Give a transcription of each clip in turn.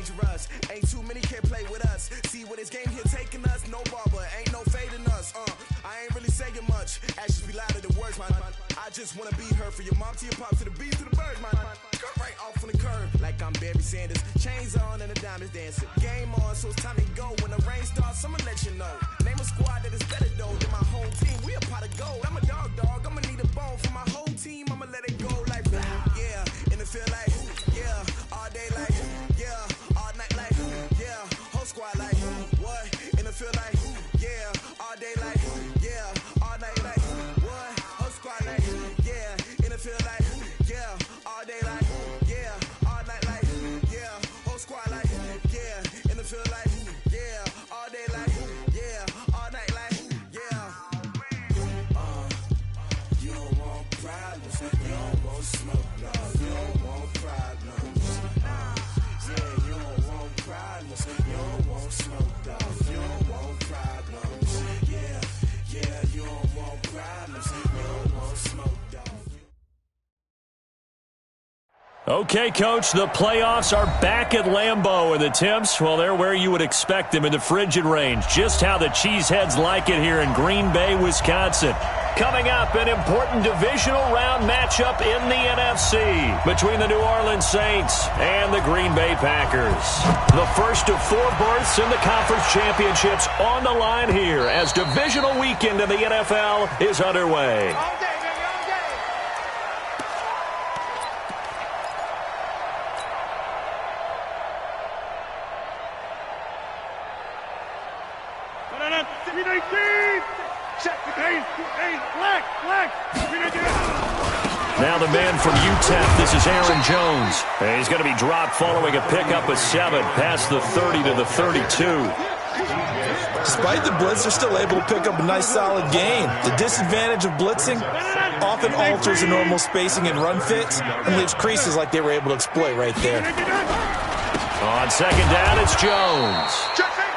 dangerous. Ain't too many can play with us. See what this game here taking us? No barber, ain't no fading us. I ain't really saying much. Actions be louder than words, man. I just wanna be heard for your mom to your pop to the beat to the bird, man. Cut right off on the curb like I'm Barry Sanders. Chains on and the diamonds dancing. Game on, so it's time to go. When the rain starts, I'ma let you know. Name a squad that is better though than my whole team. We a pot of gold. I'm a dog. I'ma need a bone for my whole team. I'ma let it go like yeah. And it feel like yeah. All day like yeah. All night like yeah. Whole squad like what? And it feel like yeah. All day like yeah. All night like what? Whole squad like yeah. And it feel like yeah. All day like yeah. All night like yeah. Whole squad like yeah. And it feel like yeah. All day like yeah. All night like yeah. You don't want problems. You don't want smoke. No. You don't want problems. Yeah, you don't want problems. You don't want smoke. No. You don't want problems. Yeah, you don't want problems. You don't want smoke. No. Okay, Coach, the playoffs are back at Lambeau, and the temps, well, they're where you would expect them in the frigid range. Just how the Cheeseheads like it here in Green Bay, Wisconsin. Coming up, an important divisional round matchup in the NFC between the New Orleans Saints and the Green Bay Packers. The first of 4 berths in the conference championships on the line here as divisional weekend in the NFL is underway. Now the man from UTEP, this is Aaron Jones. And he's going to be dropped following a pickup of 7 past the 30 to the 32. Despite the blitz, they're still able to pick up a nice solid gain. The disadvantage of blitzing often alters the normal spacing and run fits and leaves creases like they were able to exploit right there. On second down, it's Jones.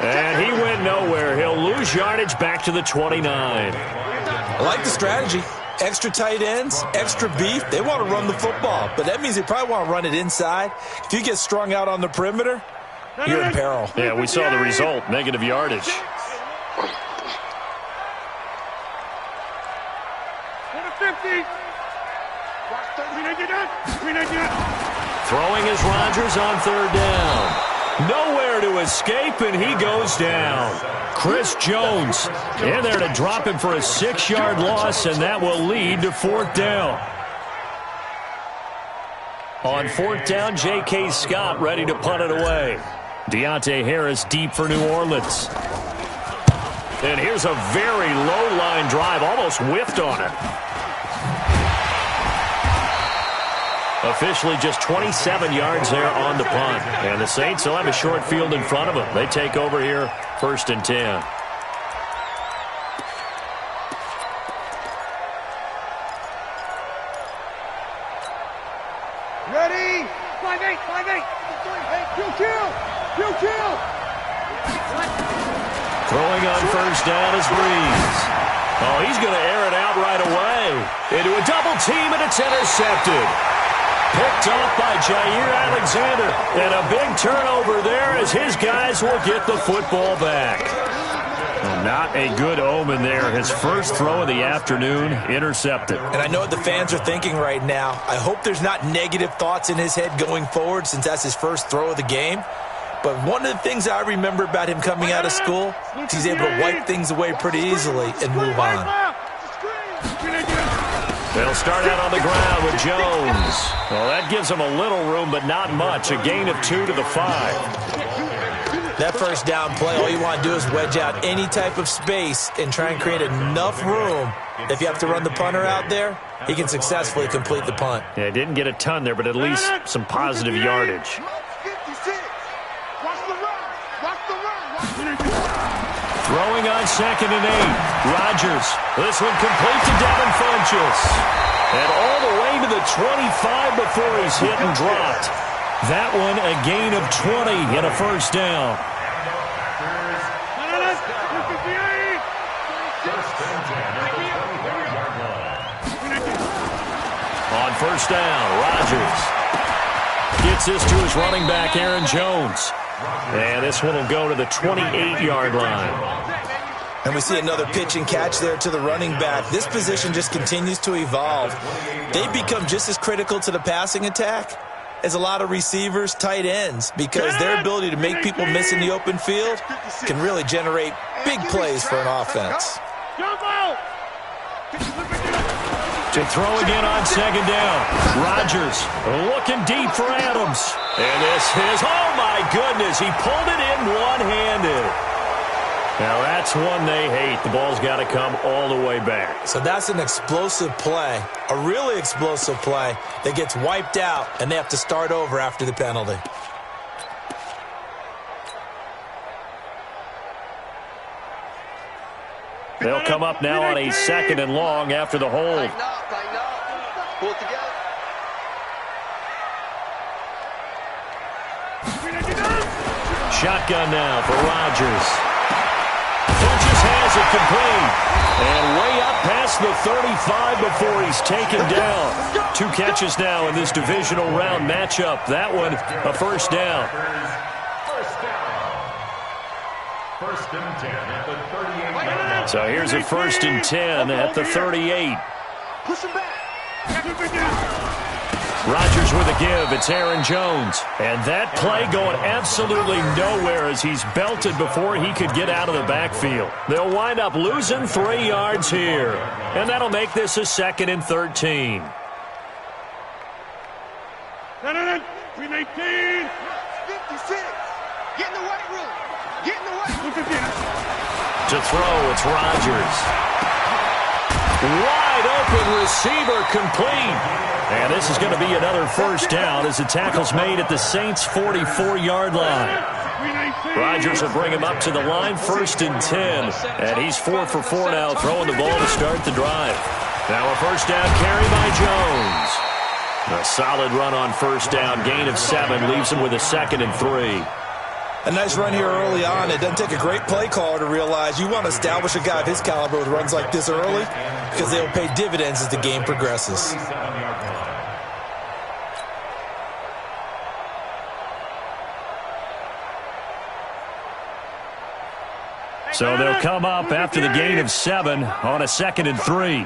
And he went nowhere. He'll lose yardage back to the 29. I like the strategy. Extra tight ends, extra beef. They want to run the football, but that means they probably want to run it inside. If you get strung out on the perimeter, you're in peril. Yeah, we saw the result, negative yardage. Throwing is Rodgers on third down. Nowhere to escape, and he goes down. Chris Jones in there to drop him for a 6-yard loss, and that will lead to 4th down. On 4th down, J.K. Scott ready to punt it away. Deontay Harris deep for New Orleans. And here's a very low-line drive, almost whiffed on it. Officially just 27 yards there on the punt. And the Saints will have a short field in front of them. They take over here, 1st and 10. Ready? 5-8, 5-8. Kill. Throwing on 1st down is Breeze. Oh, he's going to air it out right away. Into a double team, and it's intercepted. Picked off by Jair Alexander. And a big turnover there as his guys will get the football back. Well, not a good omen there. His first throw of the afternoon intercepted. And I know what the fans are thinking right now. I hope there's not negative thoughts in his head going forward since that's his first throw of the game. But one of the things I remember about him coming out of school is he's able to wipe things away pretty easily and move on. They'll start out on the ground with Jones. Well, that gives them a little room, but not much. A gain of 2 to the 5. That first down play, all you want to do is wedge out any type of space and try and create enough room. If you have to run the punter out there, he can successfully complete the punt. Yeah, didn't get a ton there, but at least some positive yardage. Throwing on 2nd and 8. Rodgers. This one complete to Devin Funchess. And all the way to the 25 before he's hit and dropped. That one a gain of 20 and a 1st down. On 1st down, Rodgers Gets this to his running back, Aaron Jones. And this one will go to the 28-yard line. And we see another pitch and catch there to the running back. This position just continues to evolve. They've become just as critical to the passing attack as a lot of receivers, tight ends, because their ability to make people miss in the open field can really generate big plays for an offense. To throw again on second down. Rodgers looking deep for Adams. And this is, oh my goodness, he pulled it in one-handed. Now that's one they hate. The ball's got to come all the way back. So that's an explosive play, a really explosive play that gets wiped out, and they have to start over after the penalty. They'll come up now on a second and long after the hold. Pull it together. Shotgun now for Rodgers. Just has it complete. And way up past the 35 before he's taken down. 2 catches now in this divisional round matchup. That one, a first down. First and 10 at the 38. So here's a first and 10 at the 38. Push him back. Rodgers with a give. It's Aaron Jones. And that play going absolutely nowhere as he's belted before he could get out of the backfield. They'll wind up losing 3 yards here. And that'll make this a second and 13. 319. 56. Get in the weight room. Get in the weight room. To throw, it's Rodgers. Wide open receiver complete. And this is going to be another first down as the tackle's made at the Saints' 44-yard line. Rodgers will bring him up to the line, first and 10. And he's 4 for 4 now, throwing the ball to start the drive. Now a first down carry by Jones. A solid run on first down, gain of 7, leaves him with a second and 3. A nice run here early on. It doesn't take a great play caller to realize you want to establish a guy of his caliber with runs like this early because they'll pay dividends as the game progresses. So they'll come up after the gain of 7 on a second and 3.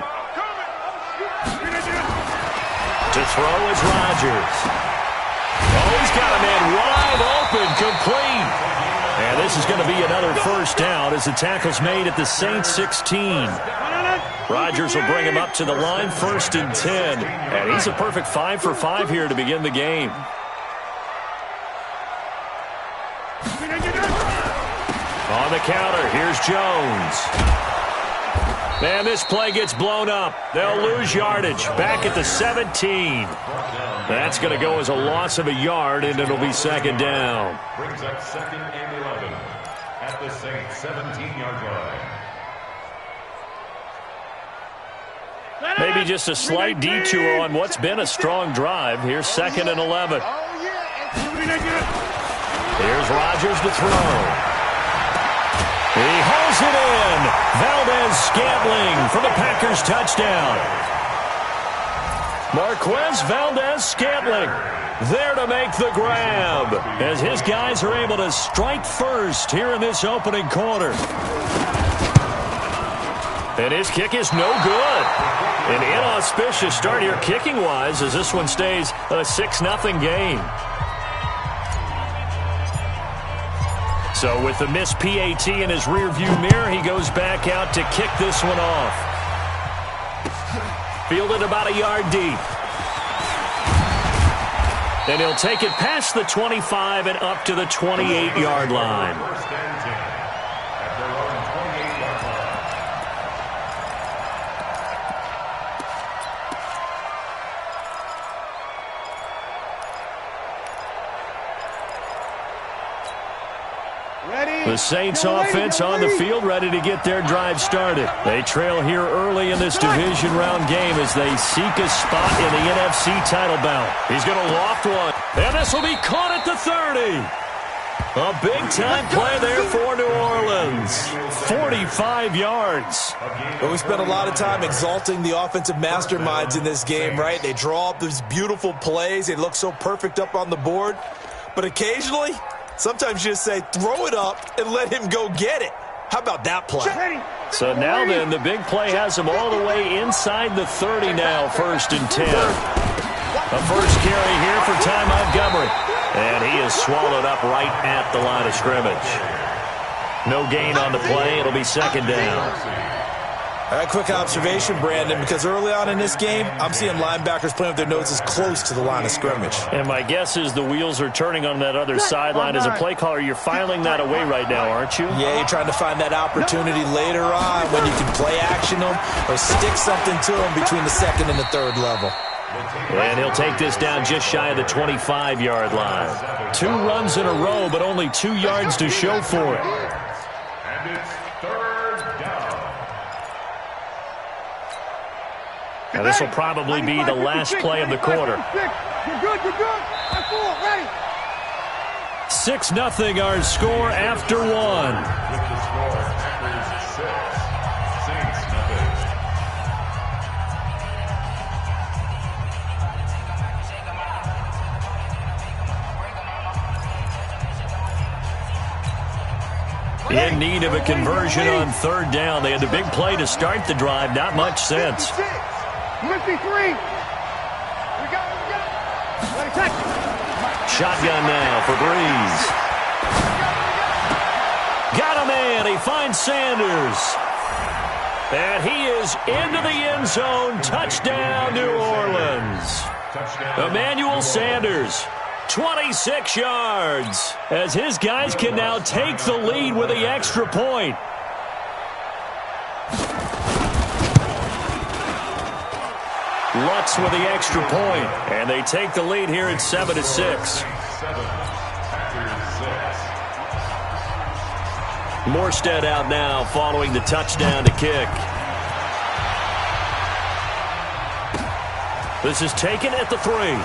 To throw is Rodgers. Oh, he's got a man wide open, complete. And this is going to be another first down as the tackle's made at the Saints' 16. Rodgers will bring him up to the line, first and 10. And he's a perfect 5 for 5 here to begin the game. On the counter, here's Jones. And this play gets blown up. They'll lose yardage. Back at the 17. That's going to go as a loss of a yard, and it'll be second down. Brings up second and 11 at the Saints' 17-yard line. Maybe just a slight detour on what's been a strong drive. Here's second and 11. Here's Rodgers to throw. He holds it in. Valdez-Scantling for the Packers touchdown. Marquez Valdez-Scantling there to make the grab as his guys are able to strike first here in this opening quarter. And his kick is no good. An inauspicious start here kicking-wise as this one stays a 6-0 game. So with the missed PAT in his rearview mirror, he goes back out to kick this one off. Fielded about a yard deep. And he'll take it past the 25 and up to the 28-yard line. First and 10 at their own 28-yard line. The Saints offense on the field ready to get their drive started. They trail here early in this division round game as they seek a spot in the NFC title bout. He's going to loft one, and this will be caught at the 30. A big-time play there for New Orleans. 45 yards. Well, we spent a lot of time exalting the offensive masterminds in this game, right? They draw up these beautiful plays. They look so perfect up on the board. But occasionally, sometimes you just say, throw it up and let him go get it. How about that play? So now then, the big play has him all the way inside the 30 now, 1st and 10. A first carry here for Ty Montgomery. And he is swallowed up right at the line of scrimmage. No gain on the play. It'll be 2nd down. All right, quick observation, Brandon, because early on in this game, I'm seeing linebackers playing with their noses close to the line of scrimmage. And my guess is the wheels are turning on that other sideline. As a play caller, you're filing that away right now, aren't you? Yeah, you're trying to find that opportunity later on when you can play action them or stick something to them between the 2nd and the 3rd level. And he'll take this down just shy of the 25-yard line. 2 runs in a row, but only 2 yards to show for it. And it's 3rd down. Now, this will probably be the last play of the quarter. You're good. I'm full. Ready. 6-0 our score after 1. With the score, Packers 6, Saints nothing. In need of a conversion on 3rd down. They had the big play to start the drive. Not much sense. 53. We got it. Shotgun now for Breeze. Got a man. He finds Sanders. And he is into the end zone. Touchdown, New Orleans. Emmanuel Sanders. 26 yards as his guys can now take the lead with the extra point. Lutz with the extra point, and they take the lead here at 7-6. Morstead out now following the touchdown to kick. This is taken at the 3.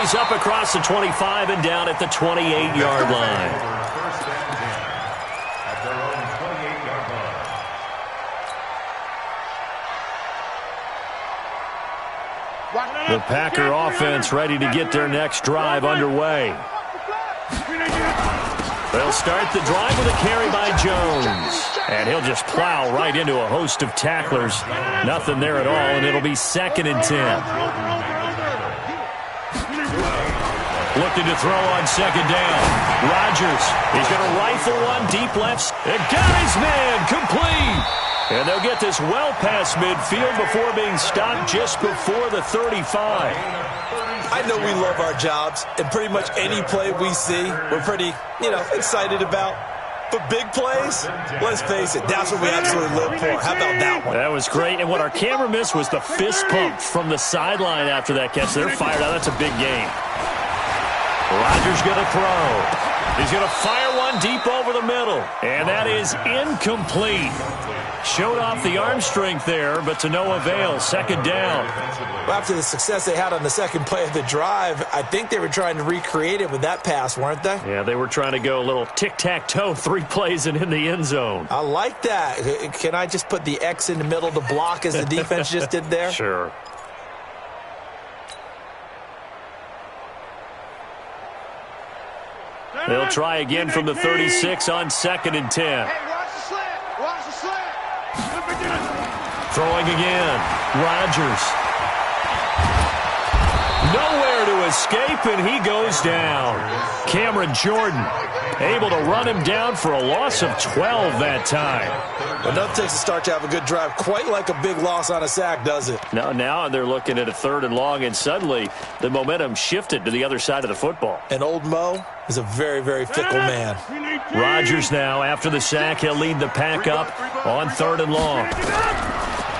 He's up across the 25 and down at the 28-yard line. First and 10 at their own 28-yard line. The Packer offense ready to get their next drive underway. They'll start the drive with a carry by Jones. And he'll just plow right into a host of tacklers. Nothing there at all, and it'll be 2nd and 10. Looking to throw on 2nd down. Rodgers, he's going to rifle one deep left. And got his man complete. And they'll get this well past midfield before being stopped just before the 35. I know we love our jobs, and pretty much any play we see, we're pretty, excited about. But big plays, let's face it, that's what we absolutely live for. How about that one? That was great. And what our camera missed was the fist pump from the sideline after that catch. They're fired out. That's a big game. Rodgers going to throw. He's going to fire one deep over the middle. And that is incomplete. Showed off the arm strength there, but to no avail. 2nd down. Well, after the success they had on the 2nd play of the drive, I think they were trying to recreate it with that pass, weren't they? Yeah, they were trying to go a little tic-tac-toe, 3 plays and in the end zone. I like that. Can I just put the X in the middle to block as the defense just did there? Sure. They'll try again from the 36 on 2nd and 10. Hey, watch the slant. Watch the slant. Throwing again. Rodgers. Nowhere to escape, and he goes down. Cameron Jordan able to run him down for a loss of 12 that time. Well, nothing takes a start to have a good drive quite like a big loss on a sack, does it? Now they're looking at a 3rd and long, and suddenly the momentum shifted to the other side of the football. And old Mo is a very, very fickle man. Rodgers now, after the sack, he'll lead the pack up on 3rd and long.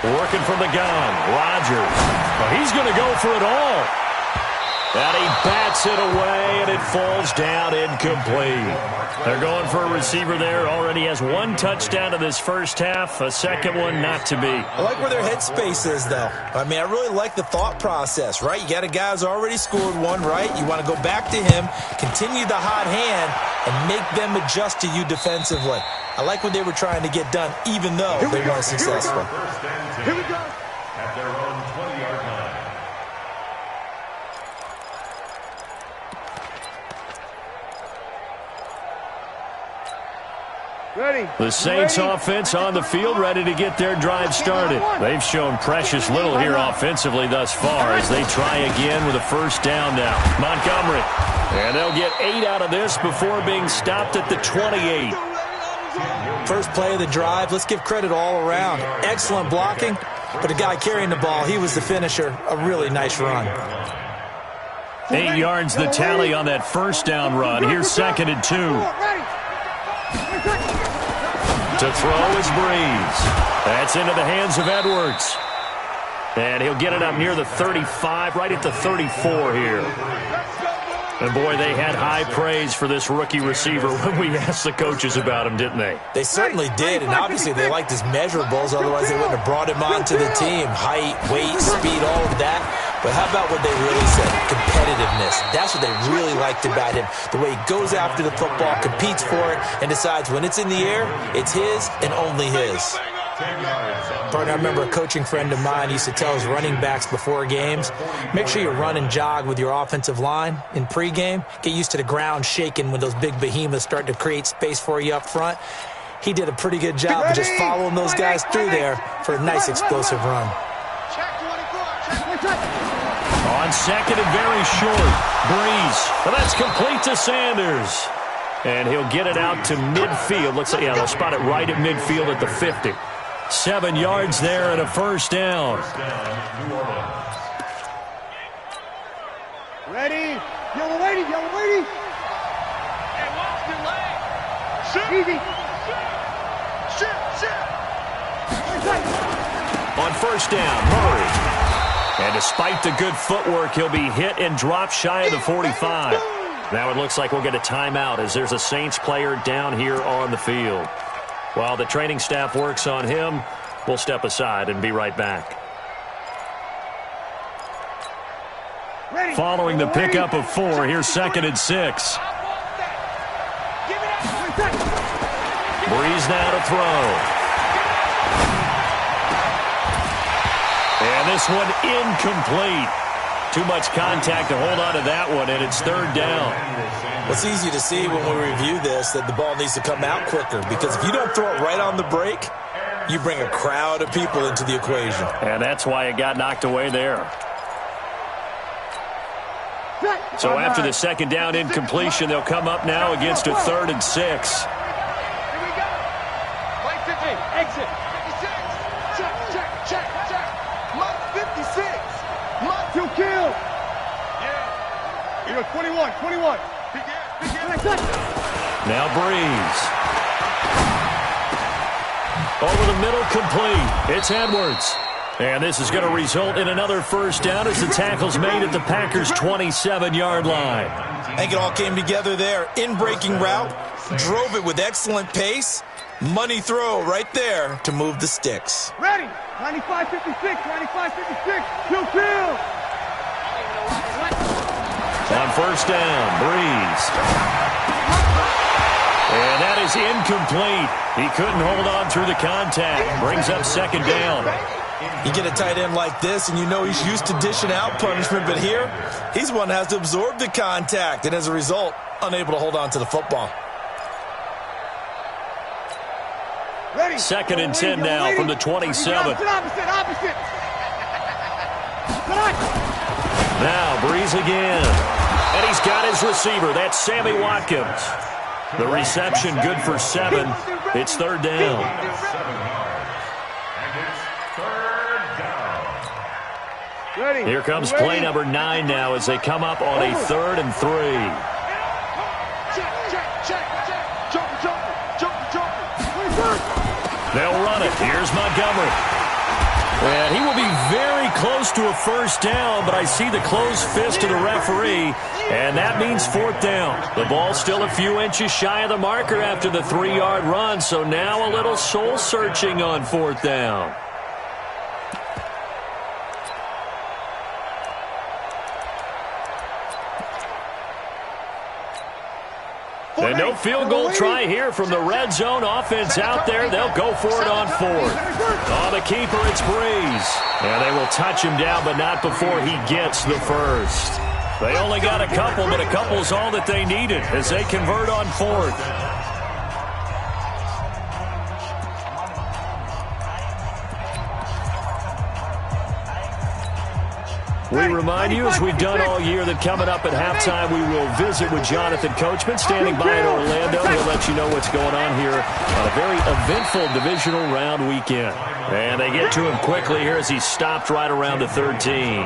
Working from the gun, Rodgers. Well, he's going to go for it all. And he bats it away, and it falls down incomplete. They're going for a receiver there. Already has one touchdown in this first half. A second one not to be. I like where their headspace is, though. I mean, I really like the thought process, right? You got a guy who's already scored one, right? You want to go back to him, continue the hot hand, and make them adjust to you defensively. I like what they were trying to get done, even though they weren't successful. Here we go. At their own 20-yard line. Ready. The Saints offense on the field, ready to get their drive started. They've shown precious little here offensively thus far as they try again with a first down now. Montgomery. And they'll get 8 out of this before being stopped at the 28. First play of the drive, let's give credit all around. Excellent blocking, but the guy carrying the ball, he was the finisher. A really nice run. 8 yards the tally on that first down run. Here's 2nd and 2. To throw is Breeze. That's into the hands of Edwards. And he'll get it up near the 35, right at the 34 here. And, boy, they had high praise for this rookie receiver when we asked the coaches about him, didn't they? They certainly did, and obviously they liked his measurables, otherwise they wouldn't have brought him onto the team. Height, weight, speed, all of that. But how about what they really said? Competitiveness. That's what they really liked about him. The way he goes after the football, competes for it, and decides when it's in the air, it's his and only his. Partner, I remember a coaching friend of mine used to tell his running backs before games, make sure you run and jog with your offensive line in pregame. Get used to the ground shaking when those big behemoths start to create space for you up front. He did a pretty good job of just following those guys through there for a nice explosive run. On 2nd and very short, Breeze. Well, that's complete to Sanders. And he'll get it out to midfield. Looks like, yeah, they'll spot it right at midfield at the 50. 7 yards there and a first down. Ready. Yellow lady, yellow lady. Hey, watch your leg. Shoot. Easy. Shoot. On first down, Murray. And despite the good footwork, he'll be hit and dropped shy of the 45. Now it looks like we'll get a timeout as there's a Saints player down here on the field. While the training staff works on him, we'll step aside and be right back. Following the pickup of 4, here's 2nd and 6. Breeze now to throw. And this one incomplete. Too much contact to hold on to that one, and it's 3rd down. It's easy to see when we review this that the ball needs to come out quicker, because if you don't throw it right on the break, you bring a crowd of people into the equation. And that's why it got knocked away there. So after the 2nd down incompletion, they'll come up now against a 3rd and 6. Here we go. Play 50. Exit. 56. Check. Mark 56. Mark 2 kill. Yeah. You're 21. Begin. Now Breeze. Over the middle, complete. It's Edwards. And this is going to result in another first down as the tackle's made at the Packers' 27-yard line. I think it all came together there. In-breaking route, drove it with excellent pace. Money throw right there to move the sticks. Ready. 95-56. 95-56. Kill. On first down, Breeze. And that is incomplete. He couldn't hold on through the contact. Brings up 2nd down. You get a tight end like this, and you know he's used to dishing out punishment, but here, he's one that has to absorb the contact, and as a result, unable to hold on to the football. Ready. 2nd and 10 now from the 27. Opposite. Now Breeze again. And he's got his receiver. That's Sammy Watkins. The reception good for 7. It's 3rd down. And it's 3rd down. Ready. Here comes play number 9 now as they come up on a 3rd and 3. Check. Jump. They'll run it. Here's Montgomery. And he will be very close to a first down, but I see the closed fist of the referee, and that means fourth down. The ball's still a few inches shy of the marker after the 3-yard run, so now a little soul-searching on fourth down. And no field goal try here from the red zone. Offense out there. They'll go for it on fourth. On the keeper, it's Breeze. And they will touch him down, but not before he gets the first. They only got a couple, but a couple's all that they needed as they convert on fourth. We remind you, as we've done all year, that coming up at halftime, we will visit with Jonathan Coachman, standing by in Orlando. He'll let you know what's going on here on a very eventful divisional round weekend. And they get to him quickly here as he's stopped right around the 13.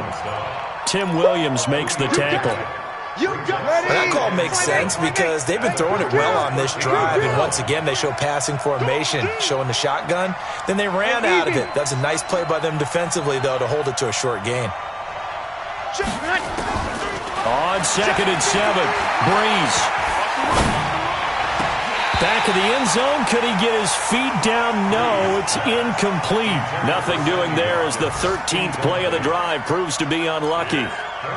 Tim Williams makes the tackle. That call makes sense because they've been throwing it well on this drive, and once again they show passing formation, showing the shotgun. Then they ran out of it. That's a nice play by them defensively, though, to hold it to a short gain. On 2nd and 7, Breeze. Back of the end zone. Could he get his feet down? No, it's incomplete. Nothing doing there as the 13th play of the drive proves to be unlucky.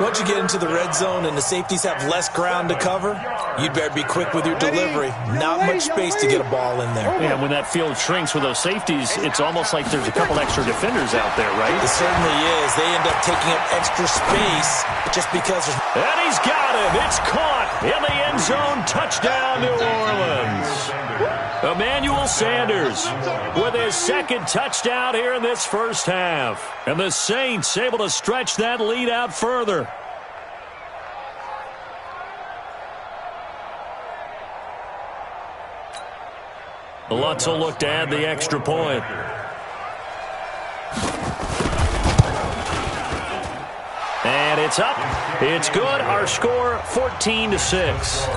Once you get into the red zone and the safeties have less ground to cover, you'd better be quick with your delivery. Not much space to get a ball in there. Yeah, when that field shrinks with those safeties, it's almost like there's a couple extra defenders out there, right? It certainly is. They end up taking up extra space just because there's... And he's got him. It's caught in the end zone. Touchdown, New Orleans. Emmanuel Sanders with his second touchdown here in this first half. And the Saints able to stretch that lead out further. Lutz will look to add the extra point. And it's up. It's good. Our score, 14-6.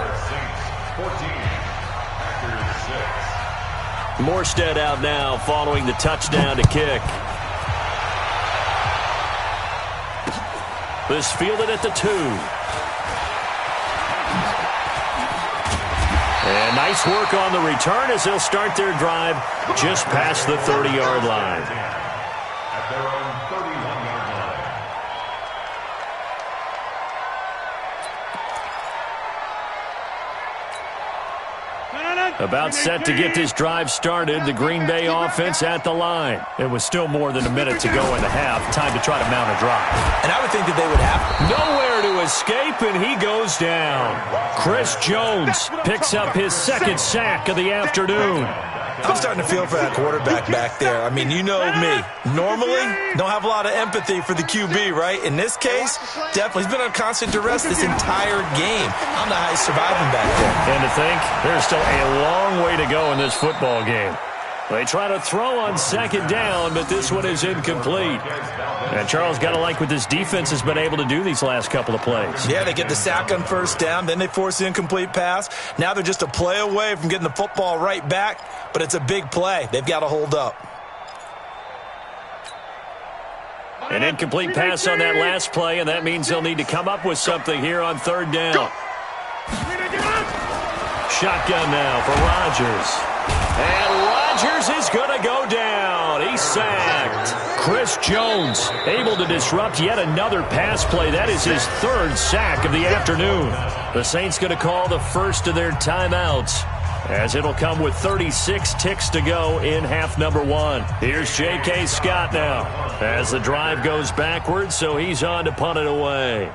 Morstead out now following the touchdown to kick. This fielded at the 2. And nice work on the return as they'll start their drive just past the 30-yard line. At their own 31-yard line. About set to get this drive started, the Green Bay offense at the line. It was still more than a minute to go in the half. Time to try to mount a drive. And I would think that they would have nowhere to escape, and he goes down. Chris Jones picks up his second sack of the afternoon. I'm starting to feel for that quarterback back there. I mean, you know me. Normally, don't have a lot of empathy for the QB, right? In this case, definitely. He's been on constant duress this entire game. I don't know how he's surviving back there. And to think, there's still a long way to go in this football game. They try to throw on second down, but this one is incomplete. And Charles, got to like what this defense has been able to do these last couple of plays. Yeah, they get the sack on first down, then they force the incomplete pass. Now they're just a play away from getting the football right back, but it's a big play. They've got to hold up. An incomplete pass on that last play, and that means they'll need to come up with something here on third down. Shotgun now for Rodgers. And Rodgers is going to go down. He's sacked. Chris Jones able to disrupt yet another pass play. That is his third sack of the afternoon. The Saints going to call the first of their timeouts, as it'll come with 36 ticks to go in half number 1. Here's J.K. Scott now as the drive goes backwards, so he's on to punt it away.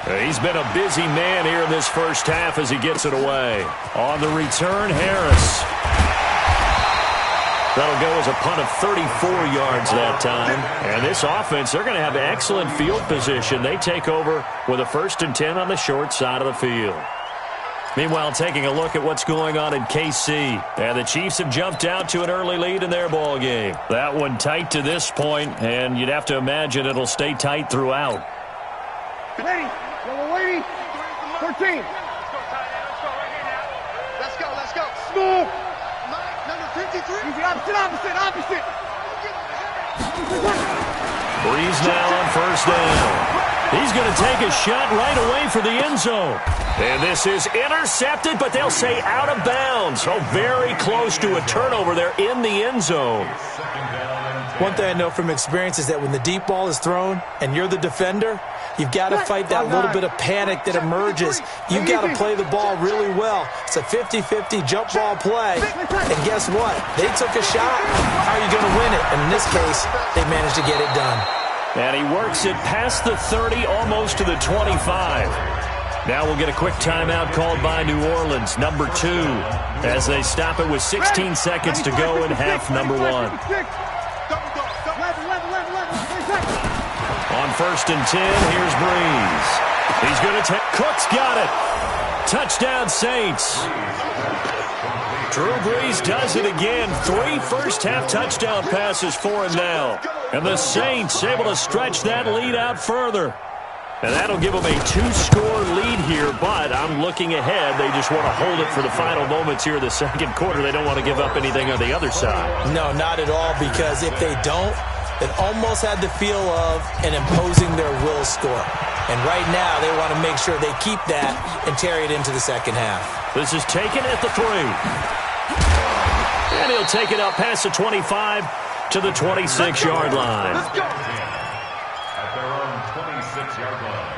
He's been a busy man here in this first half as he gets it away. On the return, Harris. That'll go as a punt of 34 yards that time. And this offense, they're going to have excellent field position. They take over with a 1st and 10 on the short side of the field. Meanwhile, taking a look at what's going on in KC. And the Chiefs have jumped out to an early lead in their ball game. That one tight to this point, and you'd have to imagine it'll stay tight throughout. Lady, yellow lady, 13. Let's go, right here now. Let's go. Smooth. Opposite. Breeze now on first down. He's going to take a shot right away for the end zone. And this is intercepted, but they'll say out of bounds. Oh, very close to a turnover there in the end zone. One thing I know from experience is that when the deep ball is thrown and you're the defender, you've got to fight that little bit of panic that emerges. You've got to play the ball really well. It's a 50-50 jump ball play. And guess what? They took a shot. How are you going to win it? And in this case, they managed to get it done. And he works it past the 30, almost to the 25. Now we'll get a quick timeout called by New Orleans, number 2, as they stop it with 16 seconds to go in half number 1. On first and 10, here's Breeze. He's going to take... Cook's got it. Touchdown, Saints. Drew Brees does it again. 3 first-half touchdown passes for him now. And the Saints able to stretch that lead out further. And that'll give them a 2-score lead here, but I'm looking ahead. They just want to hold it for the final moments here in the second quarter. They don't want to give up anything on the other side. No, not at all, because if they don't, it almost had the feel of an imposing their will score. And right now, they want to make sure they keep that and carry it into the second half. This is taken at the 3. And he'll take it up past the 25 to the 26-yard line. At their own 26-yard line.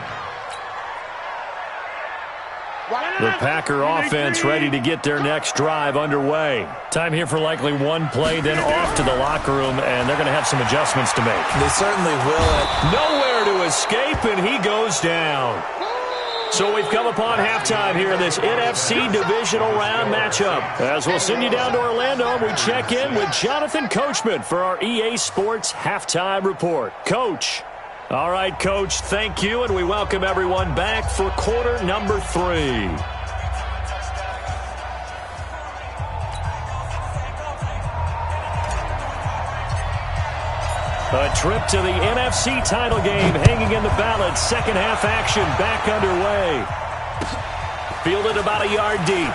The Packer offense ready to get their next drive underway. Time here for likely one play, then off to the locker room, and they're going to have some adjustments to make. They certainly will. Nowhere to escape, and he goes down. So we've come upon halftime here in this NFC divisional round matchup. As we'll send you down to Orlando, we check in with Jonathan Coachman for our EA Sports Halftime Report. Coach. All right, Coach, thank you, and we welcome everyone back for quarter number 3. A trip to the NFC title game hanging in the balance. Second half action back underway. Fielded about a yard deep.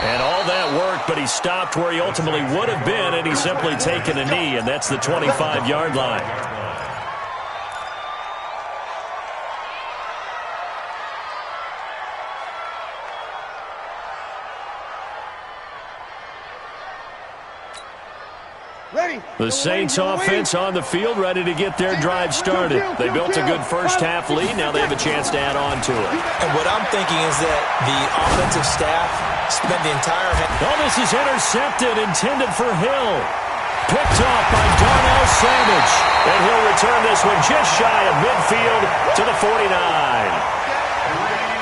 And all that work, but he stopped where he ultimately would have been, and he's simply taken a knee, and that's the 25-yard line. The Saints offense on the field, ready to get their drive started. They built a good first-half lead. Now they have a chance to add on to it. And what I'm thinking is that the offensive staff spent the entire... Oh, this is intercepted, intended for Hill. Picked off by Darnell Savage. And he'll return this one just shy of midfield to the 49.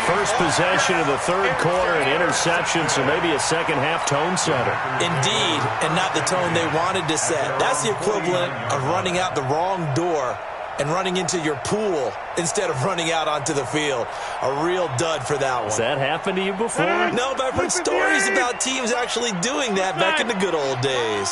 First possession of the third quarter, an interception, so maybe a second-half tone setter. Indeed, and not the tone they wanted to set. That's the equivalent of running out the wrong door and running into your pool instead of running out onto the field. A real dud for that one. Has that happened to you before? No, but I've heard stories about teams actually doing that back in the good old days.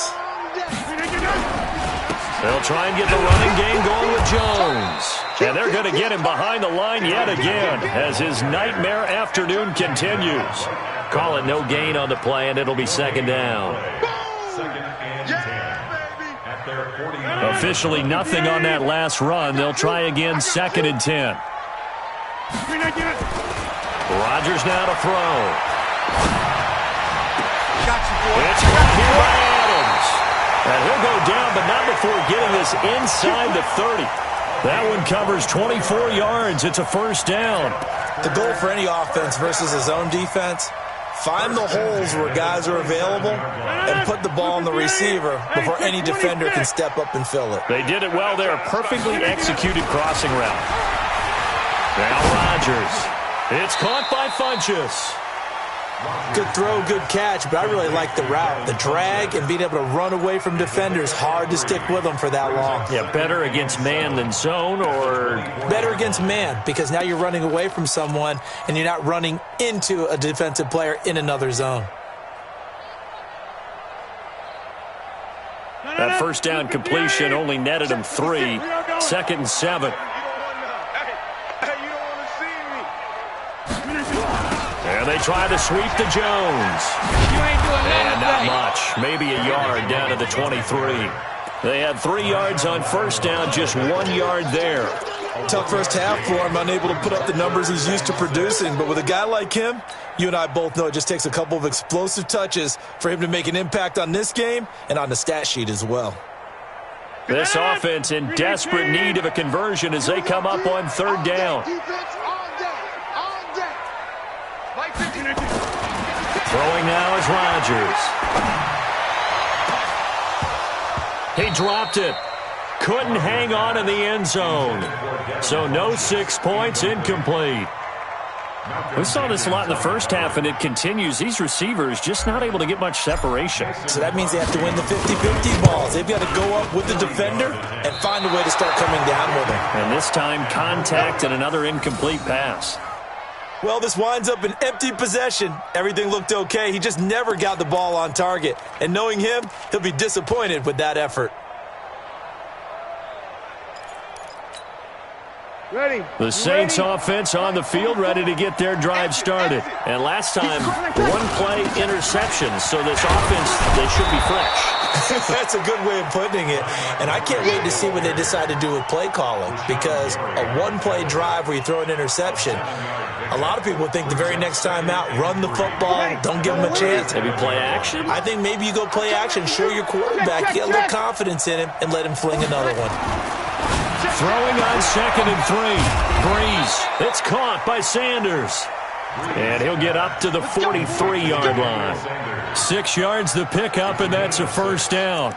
They'll try and get the running game going with Jones. And they're going to get him behind the line yet again as his nightmare afternoon continues. Call it no gain on the play, and it'll be second down. Second and 10 at their 49. Officially nothing on that last run. They'll try again second and 10. Rodgers now to throw. It's caught here by Adams. And he'll go down, but not before getting this inside the 30. That one covers 24 yards. It's a first down. The goal for any offense versus his own defense, find the holes where guys are available and put the ball on the receiver before any defender can step up and fill it. They did it well there. Perfectly executed crossing route. Now Rodgers. It's caught by Funchess. Good throw, good catch, but I really like the route. The drag and being able to run away from defenders, hard to stick with them for that long. Yeah, better against man than zone, or... Better against man, because now you're running away from someone and you're not running into a defensive player in another zone. That first down completion only netted him 3. Second and 7. And they try to sweep to Jones. You ain't doing nothing. And not much. Maybe a yard down to the 23. They had 3 yards on first down, just 1 yard there. Tough first half for him, unable to put up the numbers he's used to producing. But with a guy like him, you and I both know it just takes a couple of explosive touches for him to make an impact on this game and on the stat sheet as well. This offense in desperate need of a conversion as they come up on third down. Throwing now is Rodgers. He dropped it. Couldn't hang on in the end zone. So no 6 points, incomplete. We saw this a lot in the first half, and it continues. These receivers just not able to get much separation. So that means they have to win the 50-50 balls. They've got to go up with the defender and find a way to start coming down with him. And this time, contact and another incomplete pass. Well, this winds up an empty possession. Everything looked okay. He just never got the ball on target. And knowing him, he'll be disappointed with that effort. Ready. The Saints offense on the field, ready to get their drive started. And last time, 1-play interceptions. So this offense, they should be fresh. That's a good way of putting it. And I can't wait to see what they decide to do with play calling, because a 1-play drive where you throw an interception, a lot of people think the very next time out, run the football, don't give them a chance. Maybe play action? I think maybe you go play action, show your quarterback, get a little confidence in him, and let him fling another one. Throwing on 2nd and 3. Breeze. It's caught by Sanders. And he'll get up to the 43-yard line. 6 yards the pickup, and that's a first down.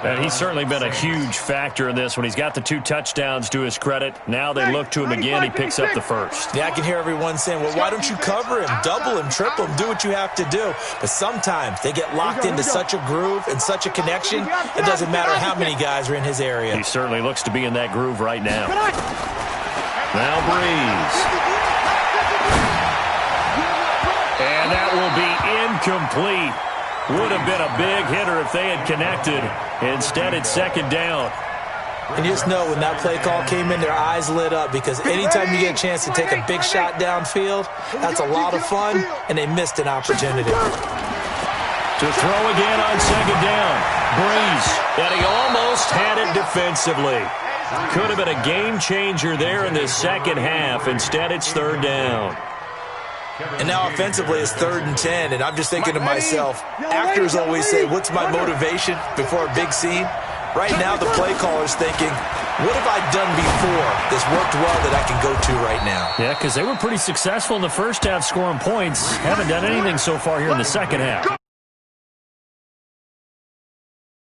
And he's certainly been a huge factor in this when he's got the 2 touchdowns to his credit. Now they look to him again. He picks up the first. Yeah, I can hear everyone saying, well, why don't you cover him, double him, triple him, do what you have to do. But sometimes they get locked into such a groove and such a connection, it doesn't matter how many guys are in his area. He certainly looks to be in that groove right now. Now Breeze. And that will be incomplete. Would have been a big hitter if they had connected. Instead, it's 2nd down. And you just know when that play call came in, their eyes lit up, because anytime you get a chance to take a big shot downfield, that's a lot of fun, and they missed an opportunity. To throw again on 2nd down. Breeze. And he almost had it defensively. Could have been a game changer there in the second half. Instead, it's 3rd down. And now offensively it's 3rd and 10, and I'm just thinking to myself, actors always say, what's my motivation before a big scene? Right now the play caller's thinking, what have I done before that's worked well that I can go to right now? Yeah, because they were pretty successful in the first half scoring points. Haven't done anything so far here in the second half.